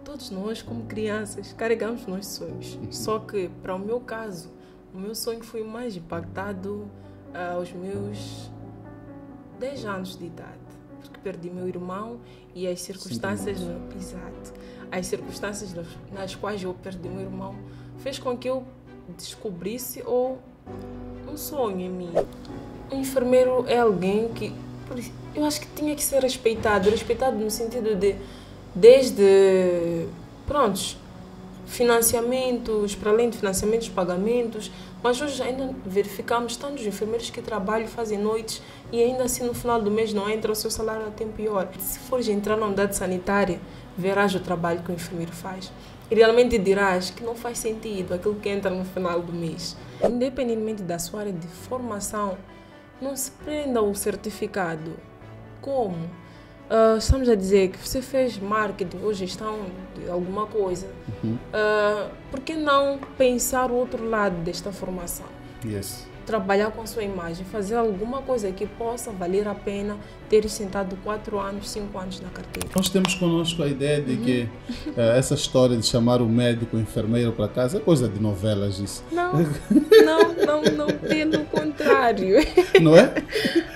Todos nós, como crianças, carregamos nossos sonhos. Só que, para o meu caso, o meu sonho foi mais impactado aos meus 10 anos de idade. Porque perdi meu irmão e as circunstâncias... Exato. As circunstâncias nas quais eu perdi meu irmão fez com que eu descobrisse um sonho em mim. O enfermeiro é alguém que eu acho que tinha que ser respeitado no sentido de, desde, financiamentos, para além de financiamentos, pagamentos, mas hoje ainda verificamos tantos enfermeiros que trabalham, fazem noites e ainda assim no final do mês não entra o seu salário a tempo e hora. Se fores entrar na unidade sanitária, verás o trabalho que o enfermeiro faz. E realmente dirás que não faz sentido aquilo que entra no final do mês. Independentemente da sua área de formação, não se prenda ao certificado. Como? Estamos a dizer que você fez marketing ou gestão de alguma coisa. Por que não pensar o outro lado desta formação? Yes. Trabalhar com a sua imagem, fazer alguma coisa que possa valer a pena ter sentado 4 anos, 5 anos na carteira. Nós temos conosco a ideia de que essa história de chamar o médico, o enfermeiro para casa é coisa de novelas isso. Não, pelo contrário. Não é?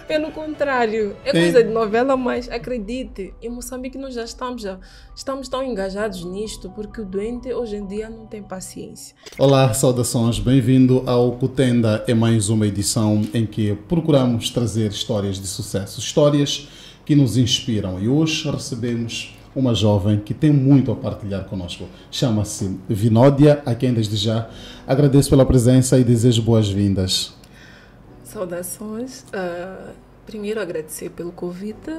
Pelo contrário, é coisa de novela, mas acredite, em Moçambique nós já estamos tão engajados nisto, porque o doente hoje em dia não tem paciência. Olá, saudações, bem-vindo ao Kutenda. É mais uma edição em que procuramos trazer histórias de sucesso, histórias que nos inspiram. E hoje recebemos uma jovem que tem muito a partilhar conosco. Chama-se Vinódia, a quem desde já agradeço pela presença e desejo boas-vindas. Saudações. Primeiro agradecer pelo convite.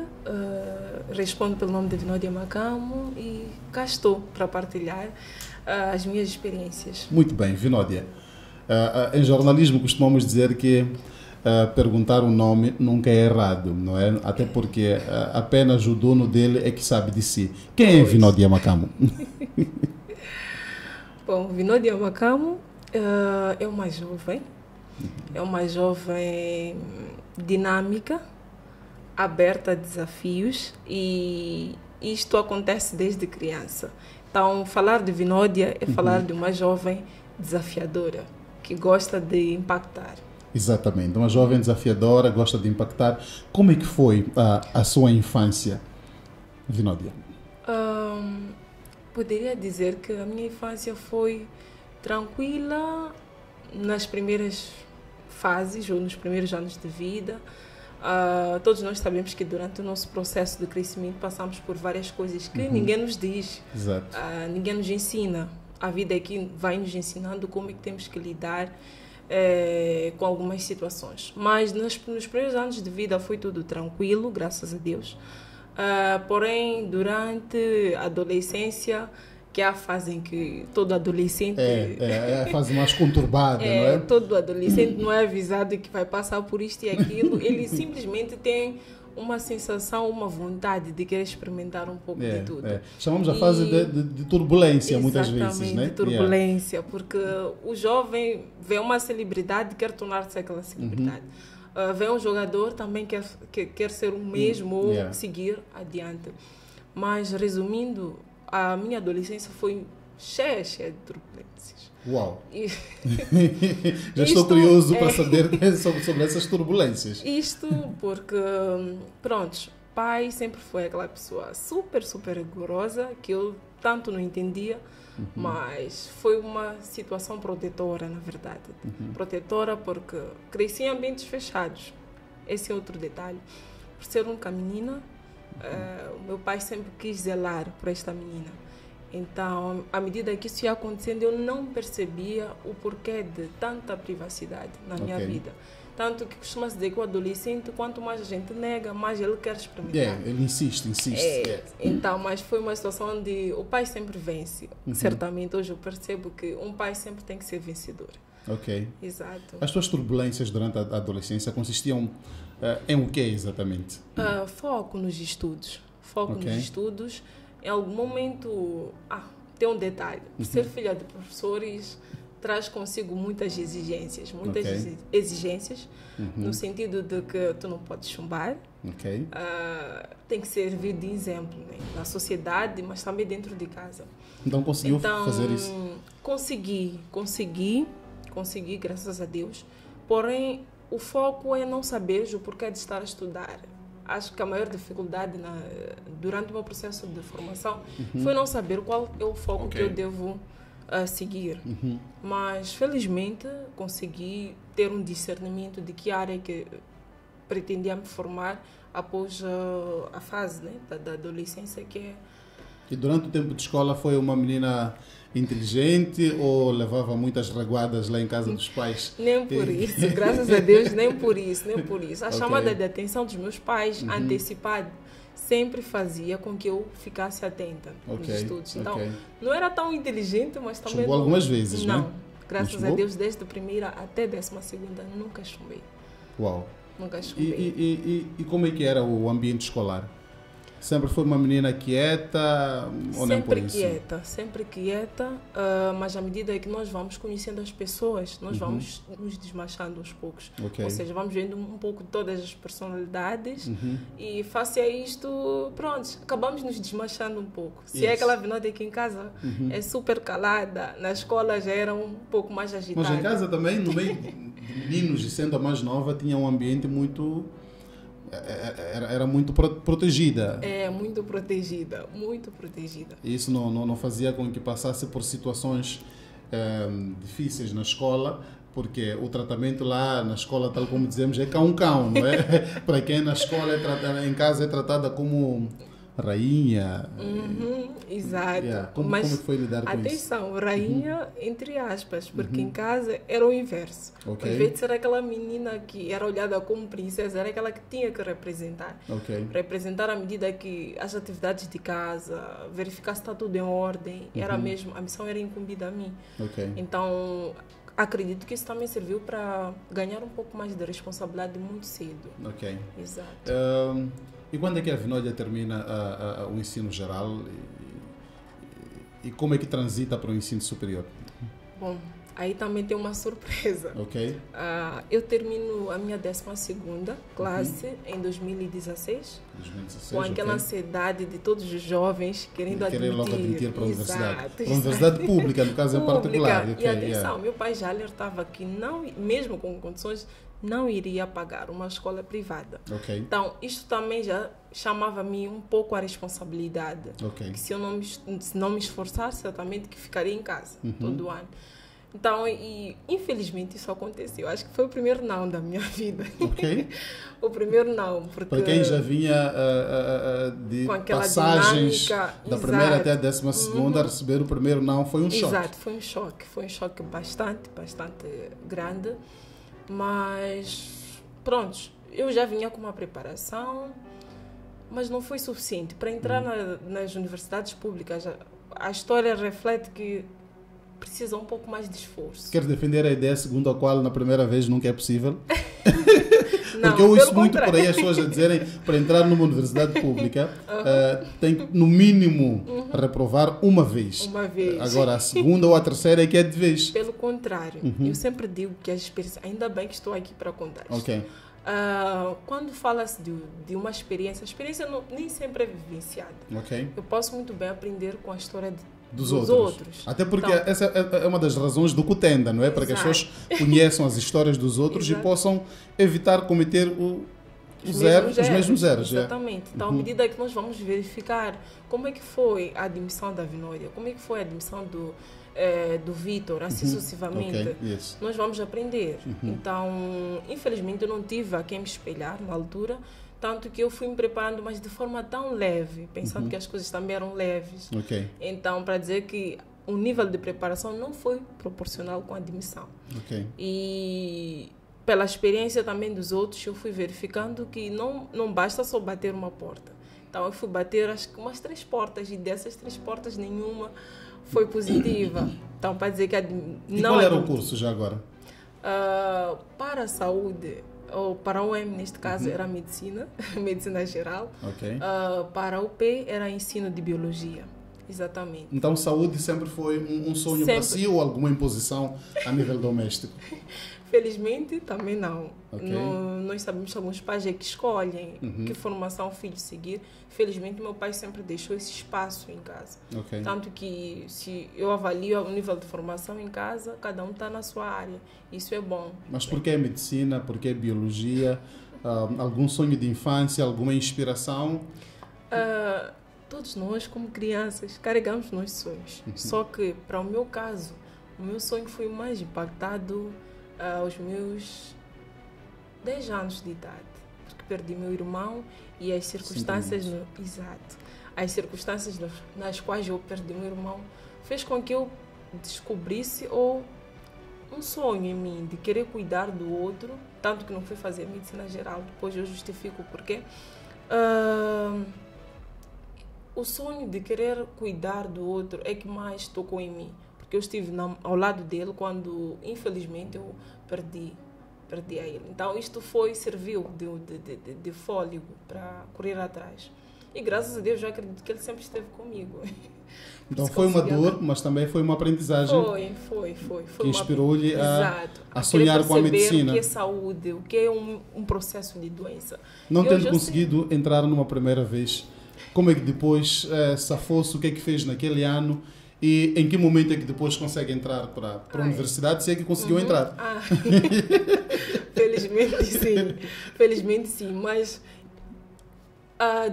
Respondo pelo nome de Vinódia Macamo e cá estou para partilhar as minhas experiências. Muito bem, Vinódia. Em jornalismo costumamos dizer que perguntar o nome nunca é errado, não é? Até porque apenas o dono dele é que sabe de si. Quem é Vinódia Macamo? Bom, Vinódia Macamo é uma jovem. É uma jovem dinâmica, aberta a desafios, e isto acontece desde criança. Então, falar de Vinódia é falar de uma jovem desafiadora, que gosta de impactar. Exatamente, uma jovem desafiadora, gosta de impactar. Como é que foi a sua infância, Vinódia? Poderia dizer que a minha infância foi tranquila nas primeiras fases ou nos primeiros anos de vida. Todos nós sabemos que durante o nosso processo de crescimento passamos por várias coisas que ninguém nos diz. Exato. Ninguém nos ensina. A vida aqui vai nos ensinando como é que temos que lidar com algumas situações. Mas nos primeiros anos de vida foi tudo tranquilo, graças a Deus. Porém, durante a adolescência, que é a fase em que todo adolescente... É a fase mais conturbada, não é? Todo adolescente não é avisado que vai passar por isto e aquilo. Ele simplesmente tem uma sensação, uma vontade de querer experimentar um pouco de tudo. Chamamos a fase de turbulência, muitas vezes, exatamente, né? De turbulência, porque o jovem vê uma celebridade e quer tornar-se aquela celebridade. Vê um jogador, também quer ser o mesmo ou seguir adiante. Mas, resumindo, a minha adolescência foi cheia de turbulências. Uau! Já estou curioso para saber sobre essas turbulências. Isto porque, pai sempre foi aquela pessoa super, super rigorosa, que eu tanto não entendia, mas foi uma situação protetora, na verdade. Protetora porque cresci em ambientes fechados. Esse é outro detalhe. Por ser única menina, o meu pai sempre quis zelar por esta menina. Então, à medida que isso ia acontecendo, eu não percebia o porquê de tanta privacidade na minha vida. Tanto que costuma-se dizer que o adolescente, quanto mais a gente nega, mais ele quer experimentar. Ele insiste. Então, mas foi uma situação onde o pai sempre vence. Certamente, hoje eu percebo que um pai sempre tem que ser vencedor. Ok. Exato. As tuas turbulências durante a adolescência consistiam em o que exatamente? Foco nos estudos. Nos estudos. Em algum momento, tem um detalhe. Ser filha de professores traz consigo muitas exigências. No sentido de que tu não podes chumbar, Ok. Tem que servir de exemplo, né? Na sociedade, mas também dentro de casa. Então conseguiu fazer isso? Consegui, graças a Deus. Porém, o foco é não saber o porquê de estar a estudar. Acho que a maior dificuldade durante o meu processo de formação foi não saber qual é o foco que eu devo seguir. Mas, felizmente, consegui ter um discernimento de que área que pretendia me formar após a fase, né, da adolescência, que é... E durante o tempo de escola foi uma menina inteligente ou levava muitas reguadas lá em casa dos pais? Nem por isso, graças a Deus, nem por isso. A chamada de atenção dos meus pais, antecipada, sempre fazia com que eu ficasse atenta nos estudos. Então, não era tão inteligente, mas também... Chumbou algumas vezes, não? Né? Graças a Deus, desde a primeira até a 12ª, nunca chumbei. Uau! Nunca chumbei. E como é que era o ambiente escolar? Sempre foi uma menina quieta ou nem por isso? Sempre quieta, mas à medida que nós vamos conhecendo as pessoas, nós vamos nos desmanchando aos poucos. Ou seja, vamos vendo um pouco de todas as personalidades e face a isto, pronto, acabamos nos desmanchando um pouco. Se é aquela Vinódia aqui em casa é super calada, na escola já era um pouco mais agitada. Mas em casa também, no meio de meninos e sendo a mais nova, tinha um ambiente muito... Era muito protegida. Muito protegida, muito protegida. Isso não fazia com que passasse por situações difíceis na escola, porque o tratamento lá na escola, tal como dizemos, é cão-cão, não é? Para quem na escola, em casa é tratada como rainha. Exato. Como foi lidar com isso? Atenção, rainha entre aspas, porque em casa era o inverso. Ao invés de ser aquela menina que era olhada como princesa, era aquela que tinha que representar. Representar à medida que as atividades de casa, verificar se está tudo em ordem, era mesmo, a missão era incumbida a mim. Então, acredito que isso também serviu para ganhar um pouco mais de responsabilidade muito cedo. Exato. E quando é que a Vinódia termina o ensino geral e como é que transita para o ensino superior? Bom, aí também tem uma surpresa. Eu termino a minha 12ª classe em 2016 com aquela ansiedade de todos os jovens querendo logo admitir para a universidade. Exato. Para a universidade pública, no caso em particular. E atenção, meu pai já alertava que não, mesmo com condições, não iria pagar uma escola privada. Então, isto também já chamava a mim um pouco a responsabilidade. Que se eu não me esforçasse, certamente que ficaria em casa todo ano. Então, infelizmente isso aconteceu. Acho que foi o primeiro não da minha vida. O primeiro não. Porque para quem já vinha de passagens dinâmica, da primeira até a 12ª, receber o primeiro não foi um choque. Exato, foi um choque. Foi um choque bastante grande. Mas, pronto, eu já vinha com uma preparação, mas não foi suficiente. Para entrar nas universidades públicas, a história reflete que precisa um pouco mais de esforço. Quer defender a ideia segundo a qual na primeira vez nunca é possível? Não, porque eu ouço muito por aí as pessoas a dizerem para entrar numa universidade pública tem que no mínimo reprovar uma vez. Agora a segunda ou a terceira é que é de vez. Pelo contrário, eu sempre digo que a experiência, ainda bem que estou aqui para contar isto. Quando fala-se de uma experiência, a experiência nem sempre é vivenciada. Eu posso muito bem aprender com a história dos outros. Até porque então, essa é uma das razões do Cutenda, não é? Para que as pessoas conheçam as histórias dos outros e possam evitar cometer os mesmos erros. Exatamente. Então, à medida que nós vamos verificar como é que foi a admissão da Vinódia, como é que foi a admissão do Vitor, assim sucessivamente, nós vamos aprender. Então, infelizmente, eu não tive a quem me espelhar na altura, tanto que eu fui me preparando, mas de forma tão leve, pensando que as coisas também eram leves. Então, para dizer que o nível de preparação não foi proporcional com a admissão. E pela experiência também dos outros, eu fui verificando que não basta só bater uma porta. Então, eu fui bater acho que umas 3 portas, e dessas 3 portas nenhuma foi positiva. Então, para dizer que e qual era o curso já agora? Para a saúde, ou para a UEM, neste caso, era medicina, medicina geral. Para a UP era ensino de biologia. Exatamente. Então, saúde sempre foi um sonho Sempre. para si ou alguma imposição a nível doméstico? Felizmente, também não. Ok. Nós sabemos que alguns pais é que escolhem que formação o filho seguir. Felizmente, meu pai sempre deixou esse espaço em casa. Ok. Tanto que, se eu avalio o nível de formação em casa, cada um está na sua área. Isso é bom. Mas por que medicina? Por que biologia? Algum sonho de infância? Alguma inspiração? Todos nós, como crianças, carregamos nossos sonhos. Só que, para o meu caso, o meu sonho foi mais impactado aos meus 10 anos de idade. Porque perdi meu irmão e as circunstâncias... Exato. As circunstâncias nas quais eu perdi meu irmão fez com que eu descobrisse um sonho em mim de querer cuidar do outro, tanto que não fui fazer medicina geral. Depois eu justifico o porquê. O sonho de querer cuidar do outro é que mais tocou em mim, porque eu estive ao lado dele quando, infelizmente, eu perdi a ele. Então, isto serviu de fôlego para correr atrás. E graças a Deus, eu acredito que ele sempre esteve comigo. Então, foi uma dor, mas também foi uma aprendizagem. Foi Que inspirou-lhe a sonhar com a medicina. O que é saúde, o que é um processo de doença. Não tendo conseguido entrar numa primeira vez, como é que depois safou-se, o que é que fez naquele ano e em que momento é que depois consegue entrar para a universidade, se é que conseguiu entrar? Felizmente sim, mas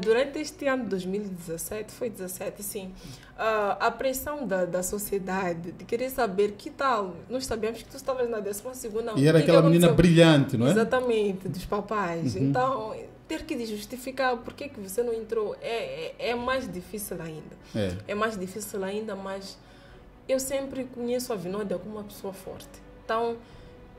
durante este ano de 2017, foi 17, sim, a pressão da sociedade de querer saber que tal, nós sabemos que tu estavas na 12ª. E era aquela menina brilhante, não é? Exatamente, dos papais. Então, ter que justificar por que você não entrou é mais difícil ainda. É mais difícil ainda, mas eu sempre conheço a Vinódia como uma pessoa forte. Então,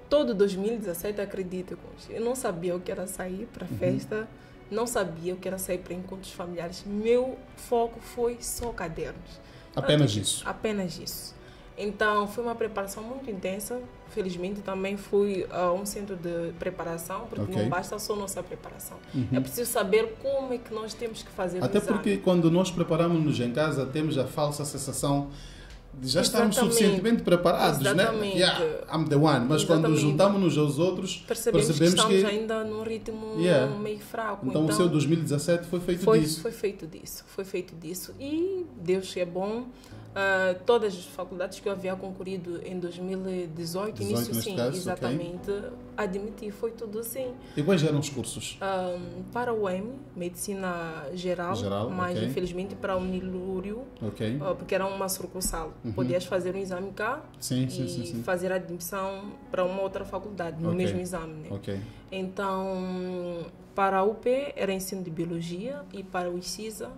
todo 2017, acredito, eu não sabia o que era sair para festa, não sabia o que era sair para encontros familiares. Meu foco foi só cadernos. Apenas isso? Apenas isso. Então, foi uma preparação muito intensa. Felizmente, também fui a um centro de preparação, porque não basta só nossa preparação. É preciso saber como é que nós temos que fazer Até porque quando nós preparamos-nos em casa, temos a falsa sensação de já estarmos suficientemente preparados, né? I'm the one. Mas quando juntamos-nos aos outros, percebemos que estamos ainda num ritmo meio fraco. Então, o seu 2017 foi feito disso. Foi feito disso. E Deus é bom. Todas as faculdades que eu havia concorrido em 2018, início sim, caso, exatamente, admiti, foi tudo assim. E quais eram os cursos? Para o UEM, Medicina Geral, mas infelizmente para o Unilúrio, porque era uma sucursal. Podias fazer um exame cá e fazer a admissão para uma outra faculdade, no mesmo exame. Né? Então, para a UP era ensino de Biologia e para o ICISA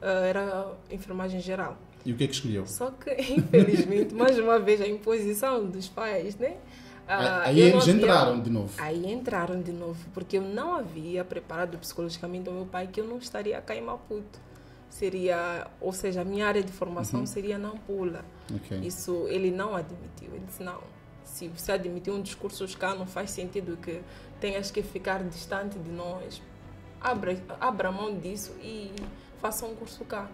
era enfermagem geral. E o que é que escolheu? Só que, infelizmente, mais uma vez, a imposição dos pais, né? Aí eles entraram de novo. Aí entraram de novo, porque eu não havia preparado psicologicamente o meu pai que eu não estaria cá em Maputo. Ou seja, a minha área de formação seria Nampula. Isso ele não admitiu. Ele disse, não, se você admitir um discurso cá, não faz sentido que tenhas que ficar distante de nós. Abra mão disso e faça um curso cá.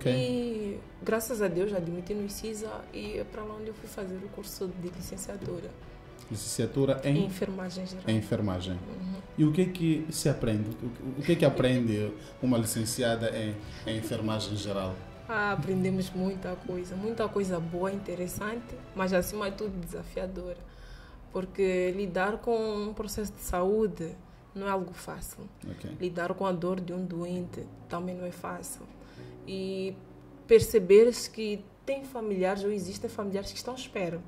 E graças a Deus admiti no ICISA e é para lá onde eu fui fazer o curso de licenciatura. Licenciatura em enfermagem geral. Em enfermagem. E o que é que se aprende? O que é que aprende uma licenciada em enfermagem geral? Aprendemos muita coisa boa, interessante, mas acima de tudo desafiadora. Porque lidar com um processo de saúde não é algo fácil. Lidar com a dor de um doente também não é fácil. E perceber-se que tem familiares ou existem familiares que estão à espera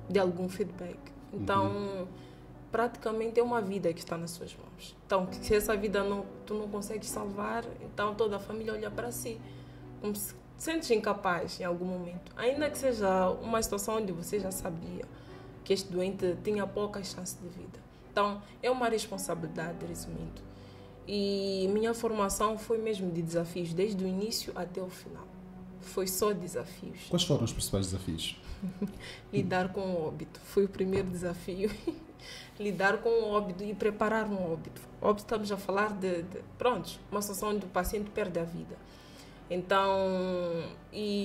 de algum feedback. Então, praticamente é uma vida que está nas suas mãos. Então, se essa vida tu não consegues salvar, então toda a família olha para si, como se sentes incapaz em algum momento. Ainda que seja uma situação onde você já sabia que este doente tinha poucas chances de vida. Então, é uma responsabilidade, resumindo. E minha formação foi mesmo de desafios, desde o início até o final. Foi só desafios. Quais foram os principais desafios? Lidar com o óbito. Foi o primeiro desafio. Lidar com o óbito e preparar um óbito. Óbito, estamos a falar uma situação onde o paciente perde a vida. Então, e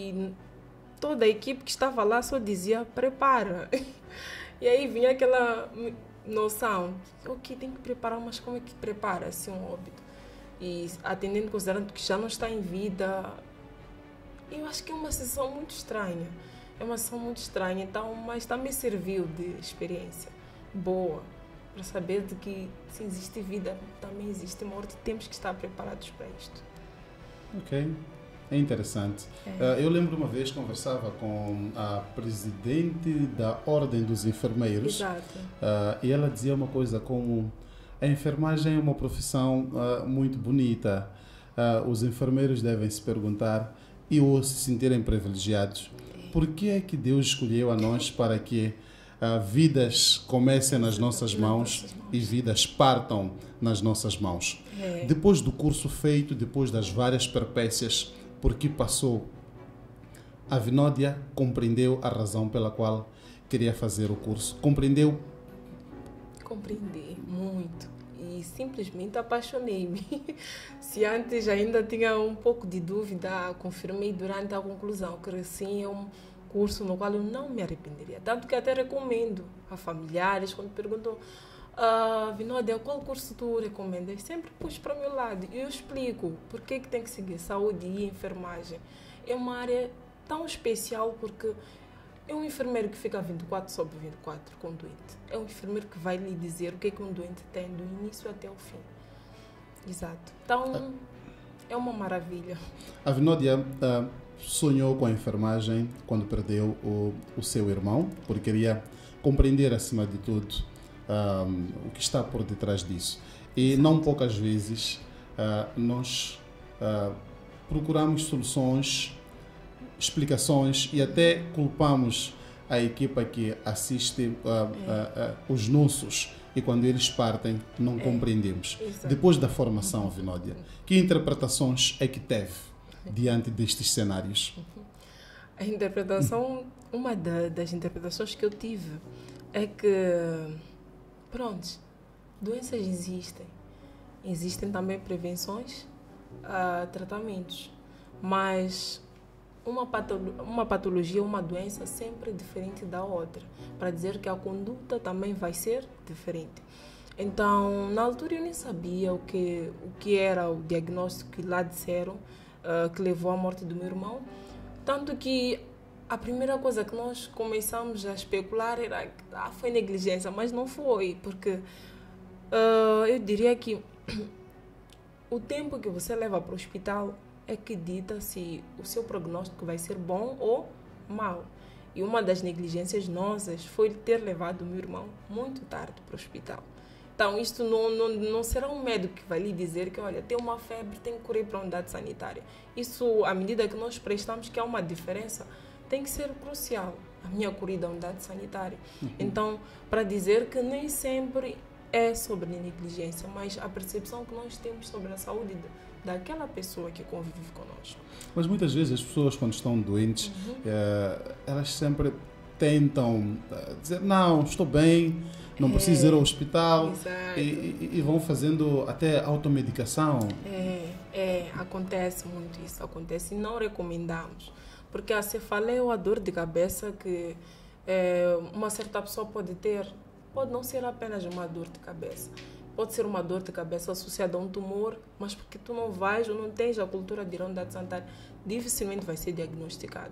toda a equipe que estava lá só dizia, prepara. E aí vinha aquela noção, ok, tem que preparar, mas como é que prepara assim um óbito? E atendendo, considerando que já não está em vida, eu acho que é uma sessão muito estranha. É uma sessão muito estranha, então, mas também serviu de experiência boa para saber de que se existe vida, também existe morte, temos que estar preparados para isto. Ok, é interessante. Eu lembro uma vez conversava com a presidente da Ordem dos Enfermeiros. Exato. E ela dizia uma coisa como a enfermagem é uma profissão muito bonita. Os enfermeiros devem se perguntar e ou se sentirem privilegiados. Por que é que Deus escolheu a nós para que vidas comecem nas nossas mãos e vidas partam nas nossas mãos? Depois do curso feito, depois das várias peripécias por que passou, a Vinódia compreendeu a razão pela qual queria fazer o curso. Compreendeu? Compreendi muito e simplesmente apaixonei-me. Se antes ainda tinha um pouco de dúvida, confirmei durante a conclusão que sim, é um curso no qual eu não me arrependeria. Tanto que até recomendo a familiares quando perguntam Vinódia, qual curso tu recomendas? Sempre puxo para o meu lado e eu explico por que tem que seguir saúde e enfermagem. É uma área tão especial porque é um enfermeiro que fica 24/24 com o doente. É um enfermeiro que vai lhe dizer o que é que um doente tem do início até o fim. Exato. Então, é uma maravilha. A Vinódia sonhou com a enfermagem quando perdeu o seu irmão, porque queria compreender, acima de tudo, o que está por detrás disso. E exato, não poucas vezes nós procuramos soluções, explicações e até culpamos a equipa que assiste os nossos e quando eles partem não compreendemos. Exato. Depois da formação, Vinódia, que interpretações é que teve diante destes cenários? A interpretação, uma das interpretações que eu tive é que, pronto, doenças existem também prevenções, tratamentos, mas uma patologia, uma doença sempre diferente da outra, para dizer que a conduta também vai ser diferente. Então, na altura eu nem sabia o que era o diagnóstico que lá disseram, que levou à morte do meu irmão, tanto que a primeira coisa que nós começamos a especular era que foi negligência, mas não foi, porque eu diria que o tempo que você leva para o hospital é que dita se o seu prognóstico vai ser bom ou mau. E uma das negligências nossas foi ter levado o meu irmão muito tarde para o hospital. Então, isto não será um médico que vai lhe dizer que, olha, tem uma febre, tem que correr para a unidade sanitária. Isso, à medida que nós prestamos que há uma diferença, tem que ser crucial, a minha corrida à unidade sanitária. Então, para dizer que nem sempre é sobre negligência, mas a percepção que nós temos sobre a saúde daquela pessoa que convive conosco. Mas muitas vezes as pessoas, quando estão doentes, elas sempre tentam dizer, não, estou bem, não preciso ir ao hospital, e vão fazendo até automedicação. Acontece muito isso, acontece e não recomendamos, porque a cefaleia ou a dor de cabeça que uma certa pessoa pode ter, pode não ser apenas uma dor de cabeça. Pode ser uma dor de cabeça associada a um tumor, mas porque tu não vais ou não tens a cultura de ir à unidade sanitária, dificilmente vai ser diagnosticado.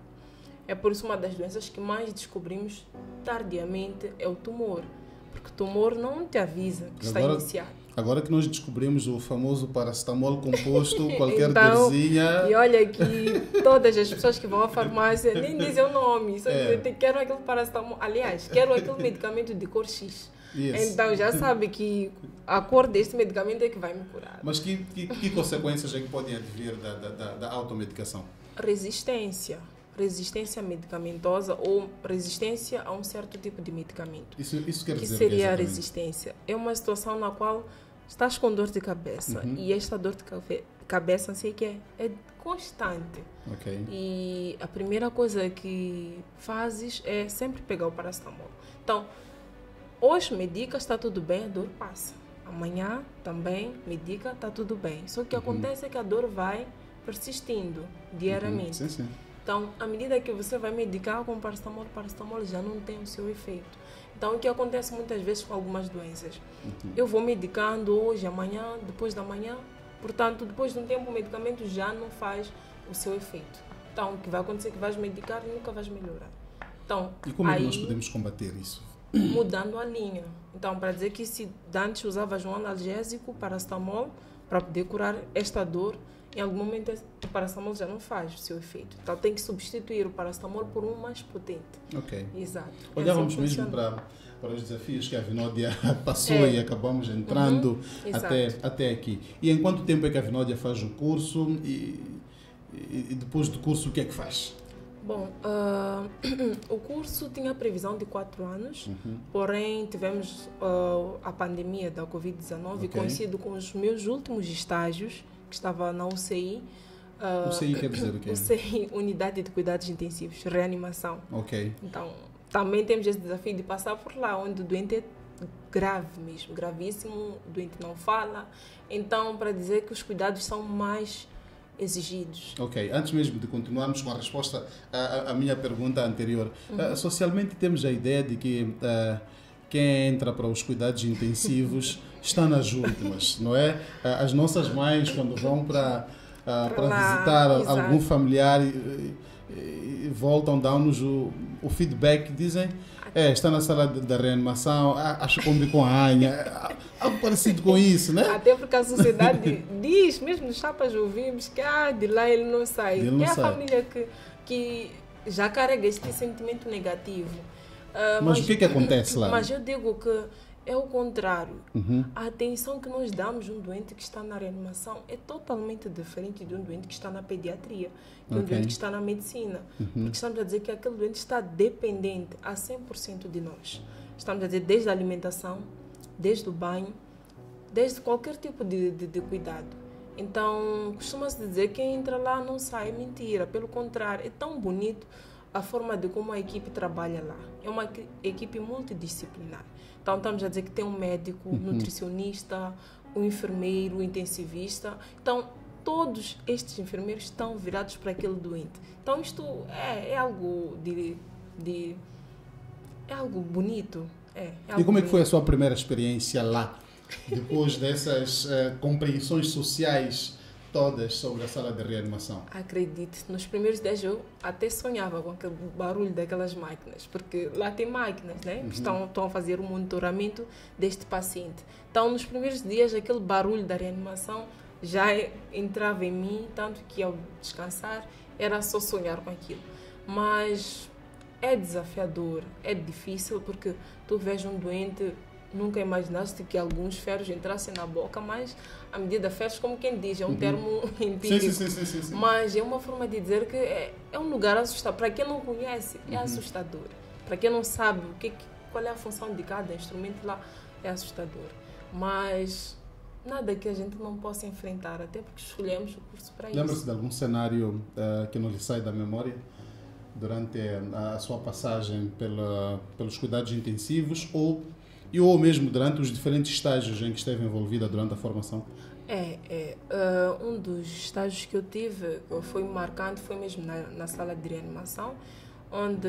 É por isso uma das doenças que mais descobrimos tardiamente é o tumor, porque o tumor não te avisa que está iniciado. Agora que nós descobrimos o famoso paracetamol composto, qualquer dorzinha... E olha que todas as pessoas que vão à farmácia nem dizem o nome, só dizem, quero aquele paracetamol, aliás, quero aquele medicamento de cor X. Yes. Então já sabe que a cor deste medicamento é que vai me curar. Mas que consequências é que podem advir da automedicação? Resistência medicamentosa ou resistência a um certo tipo de medicamento. Isso quer dizer que seria a resistência? É uma situação na qual estás com dor de cabeça e esta dor de cabeça, sei que é constante. Okay. E a primeira coisa que fazes é sempre pegar o paracetamol. Então, hoje medica, está tudo bem, a dor passa. Amanhã também medica, está tudo bem. Só que acontece é que a dor vai persistindo diariamente. Sim. Então, à medida que você vai medicar com paracetamol, o paracetamol já não tem o seu efeito. Então, o que acontece muitas vezes com algumas doenças? Eu vou medicando hoje, amanhã, depois da manhã, portanto, depois de um tempo o medicamento já não faz o seu efeito. Então, o que vai acontecer é que vais medicar e nunca vais melhorar. Então, e como é que nós podemos combater isso? Mudando a linha. Então, para dizer que se antes usavas um analgésico, paracetamol, para poder curar esta dor, em algum momento o paracetamol já não faz o seu efeito. Então tem que substituir o paracetamol por um mais potente. Ok. Exato. Olhávamos mesmo para os desafios que a Vinódia passou e acabamos entrando até aqui. E em quanto tempo é que a Vinódia faz o curso e depois do curso o que é que faz? Bom, o curso tinha previsão de 4 anos, porém tivemos a pandemia da Covid-19 coincido com os meus últimos estágios, que estava na UCI. UCI quer dizer o quê? UCI, Unidade de Cuidados Intensivos, reanimação. Ok. Então, também temos esse desafio de passar por lá, onde o doente é grave mesmo, gravíssimo, o doente não fala. Então, para dizer que os cuidados são mais exigidos. Ok, antes mesmo de continuarmos com a resposta à minha pergunta anterior, socialmente temos a ideia de que quem entra para os cuidados intensivos está nas últimas, não é? As nossas mães, quando vão para visitar algum familiar e voltam, dão-nos o feedback, dizem está na sala da reanimação, acho que combina com a Anha, algo parecido com isso, né? Até porque a sociedade diz, mesmo nos chapas ouvimos, que de lá ele não sai. É a família que já carrega este sentimento negativo. Mas o que acontece lá? Mas eu digo que é o contrário. A atenção que nós damos a um doente que está na reanimação é totalmente diferente de um doente que está na pediatria, de um doente que está na medicina. Porque estamos a dizer que aquele doente está dependente a 100% de nós. Estamos a dizer desde a alimentação, desde o banho, desde qualquer tipo de cuidado. Então, costuma-se dizer que quem entra lá não sai. É mentira. Pelo contrário, é tão bonito a forma de como a equipe trabalha lá. É uma equipe multidisciplinar. Então, estamos a dizer que tem um médico, nutricionista, um enfermeiro, um intensivista. Então, todos estes enfermeiros estão virados para aquele doente. Então, isto é algo é algo bonito. E como é que foi a sua primeira experiência lá? Depois dessas compreensões sociais todas sobre a sala de reanimação? Acredite, nos primeiros 10 eu até sonhava com aquele barulho daquelas máquinas, porque lá tem máquinas, né? Que estão a fazer o monitoramento deste paciente. Então, nos primeiros dias, aquele barulho da reanimação já entrava em mim, tanto que ao descansar era só sonhar com aquilo. Mas é desafiador, é difícil, porque tu vês um doente. Nunca imaginaste que alguns ferros entrassem na boca, mas a medida de ferros, como quem diz, é um termo empírico. Sim. Mas é uma forma de dizer que é um lugar assustador. Para quem não conhece, é assustador. Para quem não sabe qual é a função de cada instrumento lá, é assustador. Mas nada que a gente não possa enfrentar, até porque escolhemos o curso para isso. Lembra-se de algum cenário que não lhe sai da memória durante a sua passagem pelos cuidados intensivos ou mesmo durante os diferentes estágios em que esteve envolvida durante a formação? Um dos estágios que eu tive foi marcante, foi mesmo na sala de reanimação, onde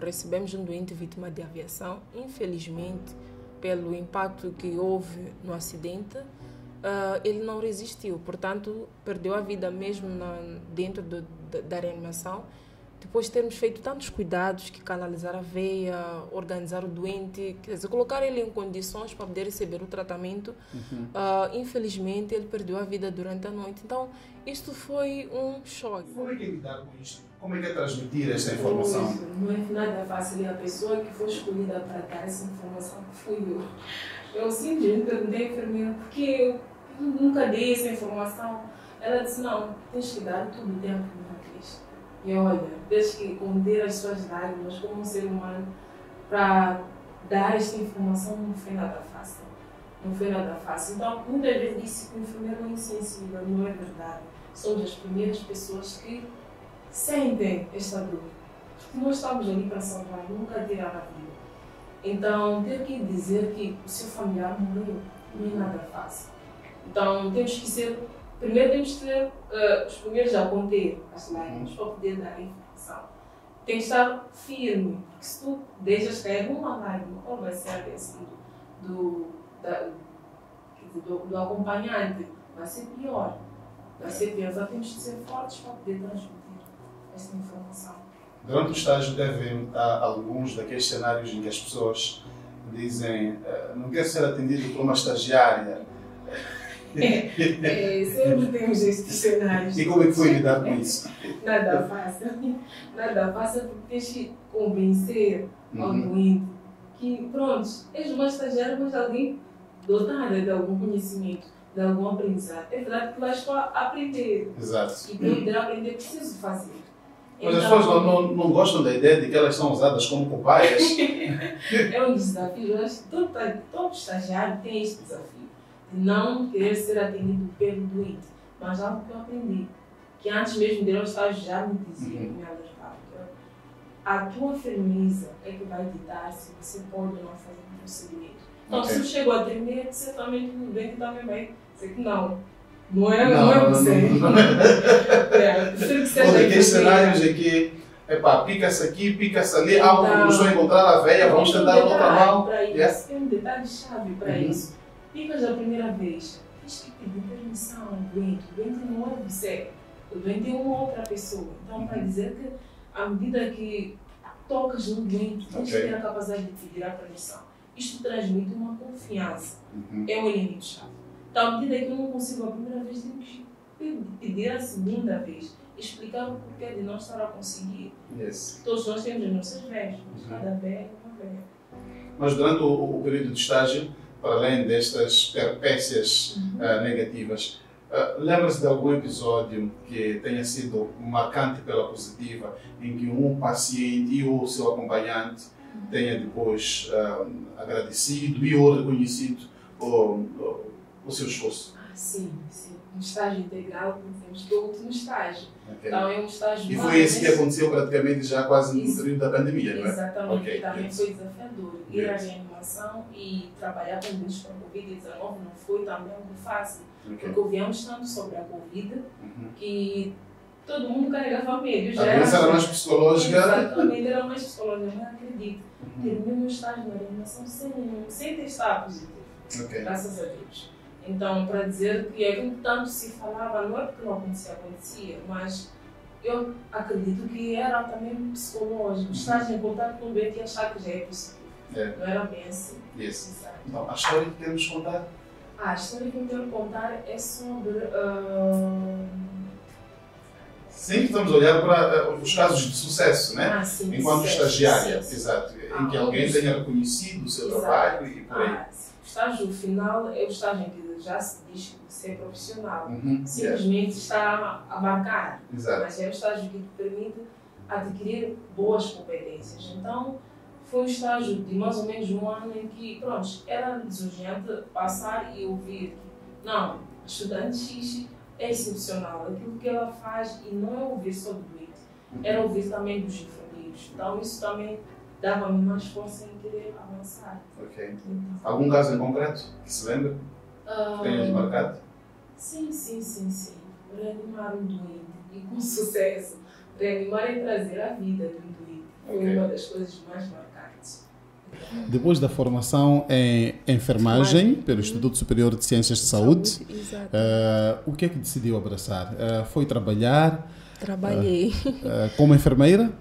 recebemos um doente vítima de aviação. Infelizmente, pelo impacto que houve no acidente, ele não resistiu, portanto, perdeu a vida mesmo dentro da reanimação. Depois de termos feito tantos cuidados, que canalizar a veia, organizar o doente, quer dizer, colocar ele em condições para poder receber o tratamento, infelizmente ele perdeu a vida durante a noite. Então, isto foi um choque. Como é que é lidar com isto? Como é que é transmitir esta informação? Não é nada fácil, e a pessoa que foi escolhida para dar essa informação fui eu. Eu simplesmente perguntei à enfermeira porque eu nunca dei essa informação. Ela disse, não, tens que dar todo o tempo, Cris. E olha, tens que conter as suas lágrimas como um ser humano para dar esta informação. Não foi nada fácil. Não foi nada fácil. Então, muitas vezes disse que o enfermeiro é insensível. Não é verdade. Somos as primeiras pessoas que sentem esta dor. Porque nós estamos ali para salvar, nunca tirar a vida. Então, ter que dizer que o seu familiar morreu não é nada fácil. Então, temos que ser primeiro temos que ter os primeiros a conter as lágrimas para poder dar a informação. Tem que estar firme, porque se tu deixas cair uma lágrima, qual vai ser a reação do acompanhante? Vai ser pior. Vai ser pior. Então temos que ser fortes para poder transmitir essa informação. Durante o estágio devem alguns daqueles cenários em que as pessoas dizem não quero ser atendido por uma estagiária. Sempre temos estes cenários. E como é que foi lidar com isso? Nada fácil. Nada fácil porque tens que convencer alguém que, pronto, és uma estagiária, mas alguém dotada de algum conhecimento, de algum aprendizado. É verdade que lá estou a aprender. Exato. E para eu poder aprender, preciso fazer. Mas as pessoas não gostam da ideia de que elas são usadas como cobaias. É um desafio. Eu acho que todo estagiário tem este desafio. De não querer ser atendido pelo doente. Mas algo que eu aprendi. Que antes mesmo de ir ao estágio já me dizia, me alertava. A tua firmeza é que vai ditar se você pode ou não fazer o procedimento. Então, se eu chego a tremer, certamente o doente também vai dizer que não. Não é você. Ou daqueles cenários em que pica-se aqui, pica-se ali, não estou a encontrar a veia, vamos tentar a outra mão. Tem um detalhe-chave para isso. Picas a primeira vez, tens que pedir permissão ao doente. O doente não é você, o doente é uma outra pessoa. Então, para dizer que à medida que tocas no doente, tens que ter a capacidade de pedir a permissão. Isto transmite uma confiança. É um elemento-chave. Então, à medida que eu não consigo a primeira vez, tenho que pedir a segunda vez, explicar o porquê de não estar a conseguir. Todos nós temos as nossas veias, cada veia é uma veia. Mas durante o período de estágio, para além destas peripécias negativas, lembra-se de algum episódio que tenha sido marcante pela positiva, em que um paciente e o seu acompanhante tenha depois agradecido e ou reconhecido o seu esforço? Sim. Um estágio integral, temos do último estágio. Então é um estágio. E foi esse que aconteceu praticamente já quase no período da pandemia, não é? Exatamente. Também foi desafiador. Ir à reanimação e trabalhar com doentes com Covid-19 não foi também algo fácil. Porque ouvimos tanto sobre a Covid que todo mundo carregava medo. A doença era mais psicológica. Exatamente, era mais psicológica. Mas acredito, terminei o meu estágio na reanimação sem testar positivo. Graças a Deus. Então, para dizer que aquilo que tanto se falava, não é porque não acontecia, mas eu acredito que era também psicológico. Estar em contato com o doente e achar que já é possível. Não era bem assim. Então, a história que temos de contar? A história que eu quero contar é sobre... Sim, estamos a olhar para os casos de sucesso, né? Sim, enquanto estagiária, sim. Exato. Em que alguém tenha reconhecido o seu trabalho e por aí. O estágio final é o estágio em que já se diz ser profissional. Simplesmente está a marcar. Mas é o estágio que te permite adquirir boas competências. Então, foi um estágio de mais ou menos um ano em que, pronto, era lisonjeante passar e ouvir que, não, a estudante X é excepcional, aquilo que ela faz, e não é ouvir só do doente, era ouvir também dos enfermeiros. Então, isso também dava-me mais força em querer avançar. Então, algum caso em concreto que se lembre? Que tenha marcado? Sim. Reanimar um doente e com sucesso. Reanimar é trazer a vida do doente. Foi uma das coisas mais marcantes. Depois da formação em enfermagem pelo Instituto Superior de Ciências de Saúde, o que é que decidiu abraçar? Foi trabalhar? Trabalhei. Como enfermeira?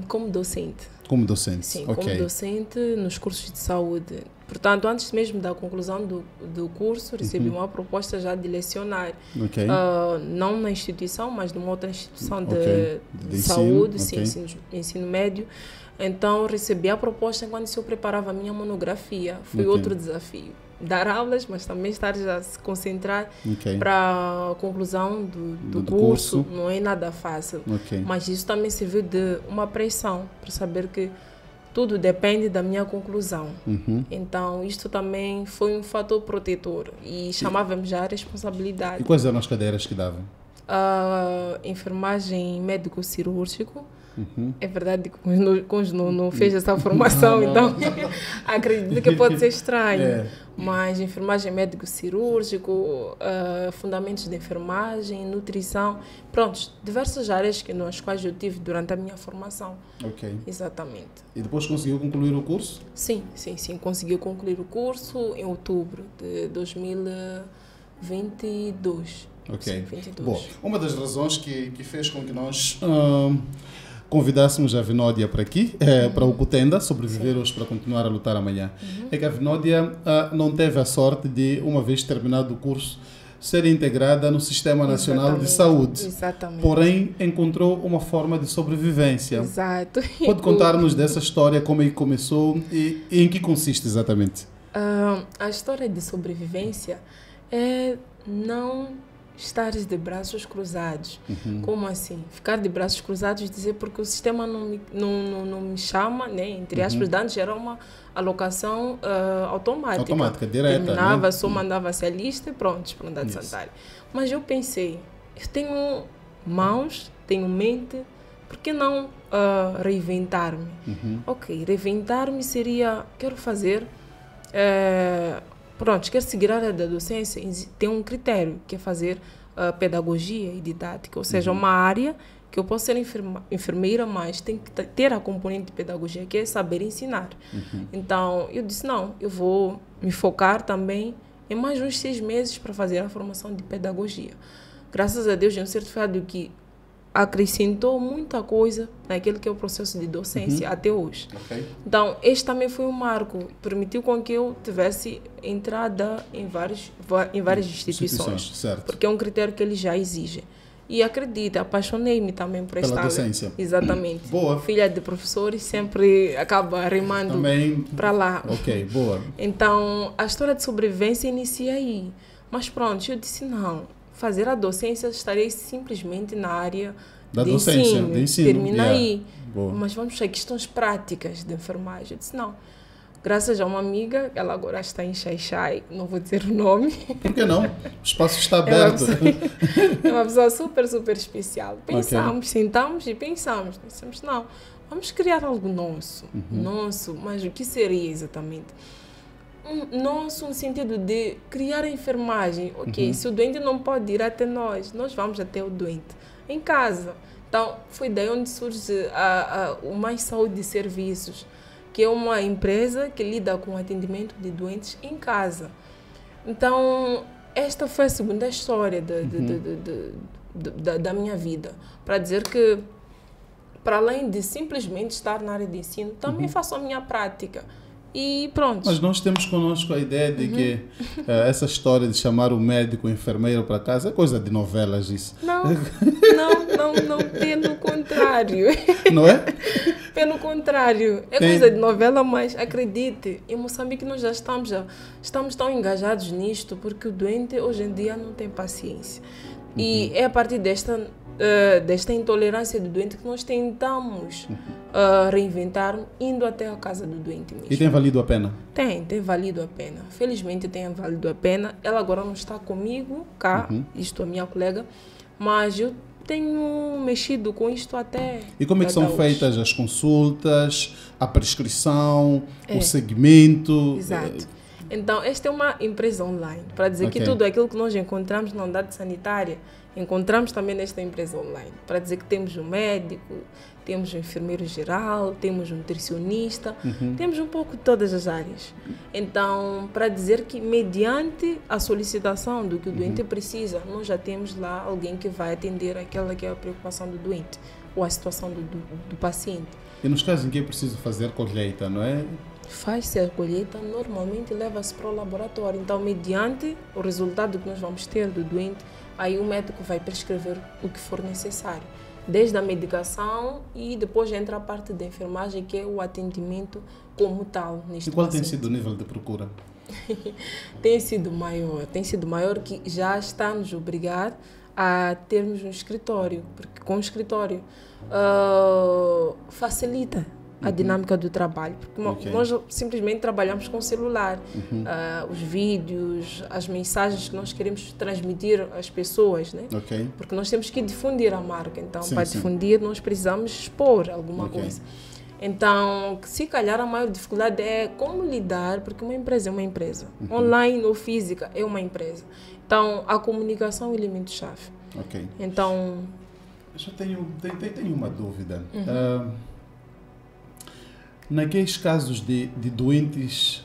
Como docente. Como docente? Sim, como docente nos cursos de saúde. Portanto, antes mesmo da conclusão do curso, recebi uma proposta já de lecionar. Não na instituição, mas numa outra instituição de saúde, ensino médio. Então, recebi a proposta enquanto eu preparava a minha monografia. Foi outro desafio. Dar aulas, mas também estar já a se concentrar para a conclusão do curso. Não é nada fácil. Mas isso também serviu de uma pressão para saber que tudo depende da minha conclusão. Então, isto também foi um fator protetor e chamávamos já a responsabilidade. E quais eram as cadeiras que davam? enfermagem médico-cirúrgico. É verdade que o cônjuge não fez essa formação, então acredito que pode ser estranho. Mas enfermagem médico-cirúrgico, fundamentos de enfermagem, nutrição, pronto, diversas áreas nas quais eu tive durante a minha formação. Ok. Exatamente. E depois conseguiu concluir o curso? Sim, consegui concluir o curso em outubro de 2022. Ok. Sim, 22. Bom, uma das razões que fez com que nós convidássemos a Vinódia para aqui, para o Kutenda, sobreviver hoje para continuar a lutar amanhã, é que a Vinódia não teve a sorte de, uma vez terminado o curso, ser integrada no Sistema Nacional de Saúde. Exatamente. Porém, encontrou uma forma de sobrevivência. Exato. Pode contar-nos dessa história, como é que começou e em que consiste exatamente? A história de sobrevivência é não estar de braços cruzados. Como assim? Ficar de braços cruzados e dizer porque o sistema não me chama, né? Entre aspas, antes era uma alocação automática. Automática, direta. Terminava, né? só mandava-se a lista e pronto, para andar de Santário. Mas eu pensei, eu tenho mãos, tenho mente, por que não reinventar-me? Ok, reinventar-me seria, quero fazer... Pronto, quero seguir a área da docência, tem um critério, que é fazer pedagogia e didática, ou seja, uma área que eu posso ser enfermeira, mas tem que ter a componente de pedagogia, que é saber ensinar. Então, eu disse, não, eu vou me focar também em mais uns 6 meses para fazer a formação de pedagogia. Graças a Deus, tenho um certificado que acrescentou muita coisa naquele que é o processo de docência até hoje. Okay. Então, este também foi um marco, permitiu com que eu tivesse entrada em várias instituições, certo. Porque é um critério que eles já exigem. E acredita, apaixonei-me também por esta área. Pela docência. Exatamente. Boa. Filha de professores sempre acaba remando para lá. Ok, boa. Então, a história de sobrevivência inicia aí. Mas pronto, eu disse não. Fazer a docência, estarei simplesmente na área de ensino. Termina aí. Boa. Mas vamos ver questões práticas de enfermagem. Eu disse, não. Graças a uma amiga, ela agora está em Xai-Xai, não vou dizer o nome. Por que não? O espaço está aberto. É uma pessoa super, super especial. Pensamos, sentamos e pensamos. Dissemos, não, vamos criar algo nosso. Nosso, mas o que seria exatamente? Nosso no sentido de criar a enfermagem. Ok, se o doente não pode ir até nós vamos até o doente em casa. Então, foi daí onde surge o Mais Saúde de Serviços, que é uma empresa que lida com o atendimento de doentes em casa. Então, esta foi a segunda história da minha vida, para dizer que, para além de simplesmente estar na área de ensino, também faço a minha prática. E pronto. Mas nós temos connosco a ideia de que essa história de chamar o médico, o enfermeiro para casa é coisa de novelas isso. Não, pelo contrário. Não é? Pelo contrário. É coisa de novela, mas acredite, em Moçambique nós já estamos tão engajados nisto, porque o doente hoje em dia não tem paciência. E é a partir desta intolerância do doente que nós tentamos reinventar, indo até a casa do doente mesmo. E tem valido a pena? Tem valido a pena. Felizmente tem valido a pena. Ela agora não está comigo cá, isto é minha colega, mas eu tenho mexido com isto até... E como é que são feitas as consultas, a prescrição, o segmento? Exato. Então, esta é uma empresa online, para dizer que tudo aquilo que nós encontramos na unidade sanitária, encontramos também nesta empresa online. Para dizer que temos um médico, temos um enfermeiro geral, temos um nutricionista, temos um pouco de todas as áreas. Então, para dizer que mediante a solicitação do que o doente precisa, nós já temos lá alguém que vai atender aquela que é a preocupação do doente ou a situação do paciente. E nos casos em que é preciso fazer colheita, não é? Faz-se a colheita, normalmente leva-se para o laboratório. Então, mediante o resultado que nós vamos ter do doente, aí o médico vai prescrever o que for necessário. Desde a medicação e depois entra a parte da enfermagem, que é o atendimento como tal. E qual tem sido o nível de procura? Tem sido maior que já está nos obrigar a termos um escritório, porque com o escritório facilita a dinâmica do trabalho. Porque nós simplesmente trabalhamos com o celular. Os vídeos, as mensagens que nós queremos transmitir às pessoas, né? Porque nós temos que difundir a marca. Então, para difundir, nós precisamos expor alguma coisa. Então, se calhar a maior dificuldade é como lidar, porque uma empresa é uma empresa. Online ou física é uma empresa. Então, a comunicação é um elemento-chave. Então... Eu tenho uma dúvida. Naqueles casos de doentes,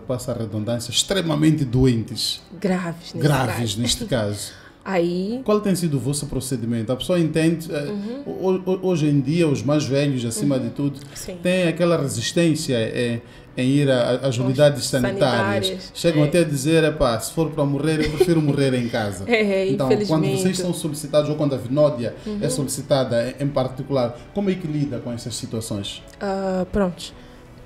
passa a redundância, extremamente doentes. Graves neste caso. Aí... Qual tem sido o vosso procedimento? A pessoa entende, hoje em dia, os mais velhos, acima de tudo, têm aquela resistência em ir às unidades sanitárias. Chegam até a dizer, se for para morrer, eu prefiro morrer em casa. Então, quando vocês são solicitados, ou quando a Vinódia é solicitada em particular, como é que lida com essas situações? Pronto.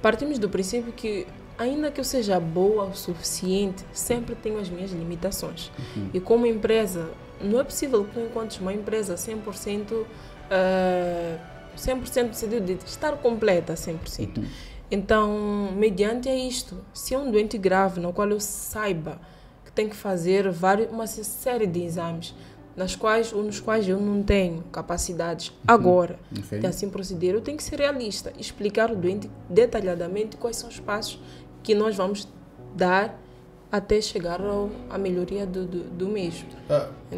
Partimos do princípio que, ainda que eu seja boa o suficiente, sempre tenho as minhas limitações. E como empresa, não é possível que enquanto uma empresa 100% decidiu de estar completa a 100%. Então, mediante isto, se é um doente grave, no qual eu saiba que tem que fazer uma série de exames, nos quais eu não tenho capacidades agora de assim proceder, eu tenho que ser realista, explicar ao doente detalhadamente quais são os passos que nós vamos dar até chegar à melhoria do mesmo.